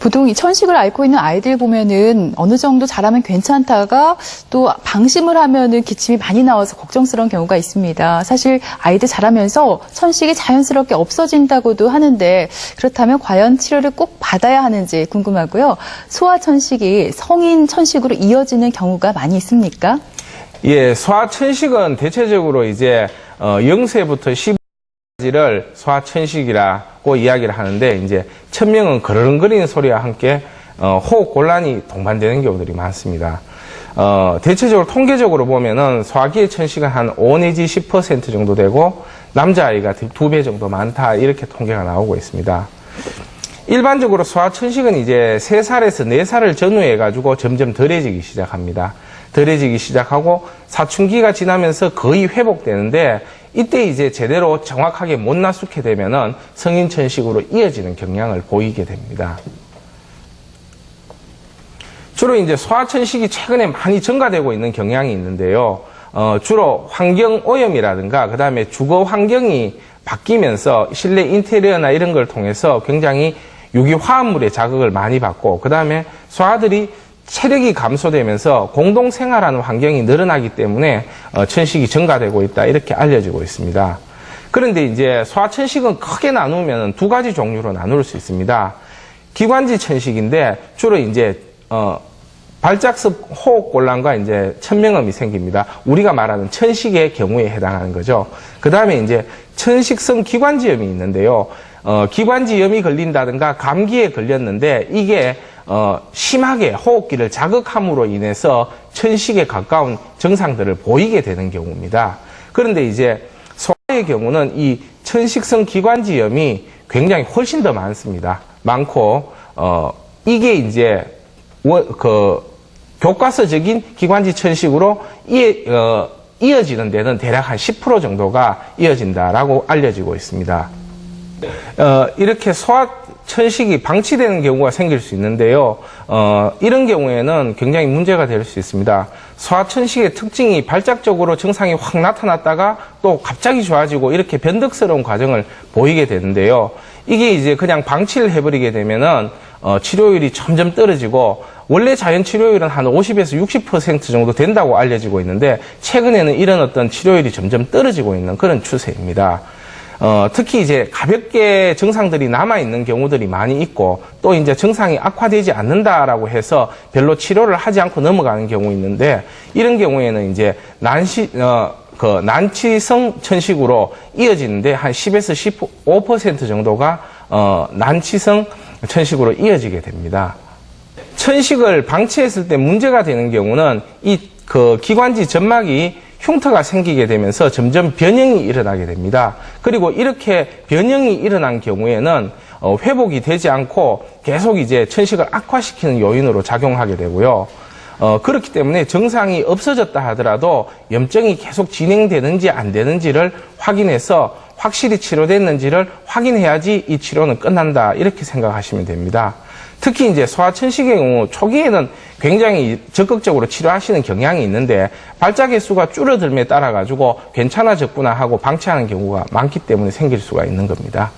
보통 이 천식을 앓고 있는 아이들 보면은 어느 정도 자라면 괜찮다가 또 방심을 하면은 기침이 많이 나와서 걱정스러운 경우가 있습니다. 사실 아이들 자라면서 천식이 자연스럽게 없어진다고도 하는데 그렇다면 과연 치료를 꼭 받아야 하는지 궁금하고요. 소아천식이 성인 천식으로 이어지는 경우가 많이 있습니까? 예, 소아천식은 대체적으로 이제 0세부터 15세까지를 소아천식이라고 이야기를 하는데 이제 천명은 그르릉거리는 소리와 함께 호흡 곤란이 동반되는 경우들이 많습니다. 대체적으로 통계적으로 보면은 소아기의 천식은 한 5 내지 10% 정도 되고 남자아이가 2배 정도 많다 이렇게 통계가 나오고 있습니다. 일반적으로 소아천식은 이제 3살에서 4살을 전후해 가지고 점점 덜해지기 시작합니다. 덜해지기 시작하고 사춘기가 지나면서 거의 회복되는데 이때 이제 제대로 정확하게 못 나수게 되면은 성인 천식으로 이어지는 경향을 보이게 됩니다. 주로 이제 소아천식이 최근에 많이 증가되고 있는 경향이 있는데요. 주로 환경 오염이라든가 그 다음에 주거 환경이 바뀌면서 실내 인테리어나 이런 걸 통해서 굉장히 유기화합물의 자극을 많이 받고 그 다음에 소아들이 체력이 감소되면서 공동생활하는 환경이 늘어나기 때문에 천식이 증가되고 있다 이렇게 알려지고 있습니다. 그런데 이제 소아천식은 크게 나누면 2가지 종류로 나눌 수 있습니다. 기관지 천식인데 주로 이제 발작습 호흡곤란과 이제 천명음이 생깁니다. 우리가 말하는 천식의 경우에 해당하는 거죠. 그 다음에 이제 천식성 기관지염이 있는데요. 기관지염이 걸린다든가 감기에 걸렸는데 이게 심하게 호흡기를 자극함으로 인해서 천식에 가까운 증상들을 보이게 되는 경우입니다. 그런데 이제 소아의 경우는 이 천식성 기관지염이 굉장히 훨씬 더 많습니다. 많고 이게 이제 교과서적인 기관지 천식으로 이어지는 데는 대략 한 10% 정도가 이어진다라고 알려지고 있습니다. 이렇게 소아천식이 방치되는 경우가 생길 수 있는데요. 이런 경우에는 굉장히 문제가 될 수 있습니다. 소아천식의 특징이 발작적으로 증상이 확 나타났다가 또 갑자기 좋아지고 이렇게 변덕스러운 과정을 보이게 되는데요. 이게 이제 그냥 방치를 해버리게 되면은 치료율이 점점 떨어지고 원래 자연 치료율은 한 50에서 60% 정도 된다고 알려지고 있는데 최근에는 이런 어떤 치료율이 점점 떨어지고 있는 그런 추세입니다. 특히 이제 가볍게 증상들이 남아있는 경우들이 많이 있고 또 이제 증상이 악화되지 않는다라고 해서 별로 치료를 하지 않고 넘어가는 경우 있는데 이런 경우에는 이제 난치성 천식으로 이어지는데 한 10에서 15% 정도가 난치성 천식으로 이어지게 됩니다. 천식을 방치했을 때 문제가 되는 경우는 기관지 점막이 흉터가 생기게 되면서 점점 변형이 일어나게 됩니다. 그리고 이렇게 변형이 일어난 경우에는 회복이 되지 않고 계속 이제 천식을 악화시키는 요인으로 작용하게 되고요. 그렇기 때문에 증상이 없어졌다 하더라도 염증이 계속 진행되는지 안 되는지를 확인해서 확실히 치료됐는지를 확인해야지 이 치료는 끝난다 이렇게 생각하시면 됩니다. 특히 이제 소아천식의 경우 초기에는 굉장히 적극적으로 치료하시는 경향이 있는데 발작의 수가 줄어들m에 따라 가지고 괜찮아졌구나 하고 방치하는 경우가 많기 때문에 생길 수가 있는 겁니다.